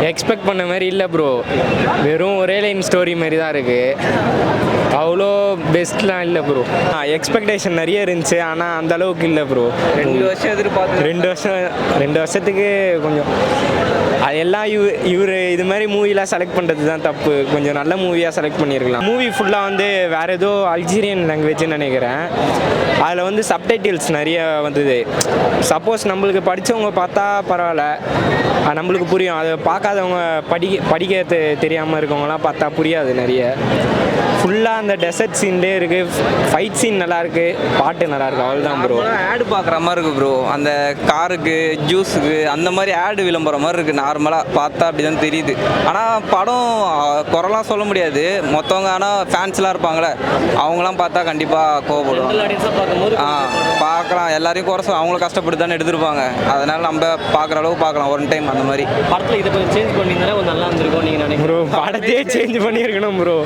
Expect பண்ண மாதிரி இல்லை ப்ரோ. வெறும் ஒரே லைன் ஸ்டோரி மாதிரி தான் இருக்குது. அவ்வளோ பெஸ்ட்லாம் இல்லை ப்ரோ. எக்ஸ்பெக்டேஷன் நிறைய இருந்துச்சு, ஆனால் அந்த அளவுக்கு இல்லை ப்ரோ. 2 வருஷம் எதிர்பார்த்து 2 வருஷத்துக்கு கொஞ்சம் அது எல்லாம் இவர் இது மாதிரி மூவிலாம் செலக்ட் பண்ணுறது தான் தப்பு. கொஞ்சம் நல்ல மூவியாக செலக்ட் பண்ணியிருக்கலாம். மூவி ஃபுல்லாக வந்து வேறு ஏதோ அல்ஜீரியன் லாங்குவேஜ்னு நினைக்கிறேன். அதில் வந்து சப்டைட்டில்ஸ் நிறைய வந்தது. சப்போஸ் நம்மளுக்கு படித்தவங்க பார்த்தா பரவாயில்ல, நம்மளுக்கு புரியும். அதை பார்க்காதவங்க படிக்க தெரியாமல் இருக்கவங்களாம் பார்த்தா புரியாது. நிறைய ஃபுல்லாக அந்த டெசர்ட் சீன்லே இருக்குது. ஃபைட் சீன் நல்லாயிருக்கு, பாட்டு நல்லாயிருக்கு, அவ்வளோதான் ப்ரோ. ஆடு பார்க்குற மாதிரி இருக்குது ப்ரோ. அந்த காருக்கு ஜூஸுக்கு அந்த மாதிரி ஆடு விளம்பரம் மாதிரி இருக்குது. நார்மலாக பார்த்தா அப்படி தான் தெரியுது. ஆனால் படம் குறைலாம் சொல்ல முடியாது. மொத்தவங்க ஆனால் ஃபேன்ஸ்லாம் இருப்பாங்களே, அவங்களாம் பார்த்தா கண்டிப்பாக கோவப்படுவாங்க. பார்க்கலாம், எல்லாரையும் குறை அவங்களும் கஷ்டப்பட்டு தானே எடுத்துருப்பாங்க. அதனால் நம்ம பார்க்குற அளவுக்கு பார்க்கலாம் ஒரு டைம். அந்த மாதிரி படத்தில் இதை கொஞ்சம் சேஞ்ச் பண்ணியிருந்தாலே நல்லா இருந்திருக்கும் நீங்கள் நினைக்கிறேன் ப்ரோ. படத்தையே சேஞ்ச் பண்ணியிருக்கணும் ப்ரோ.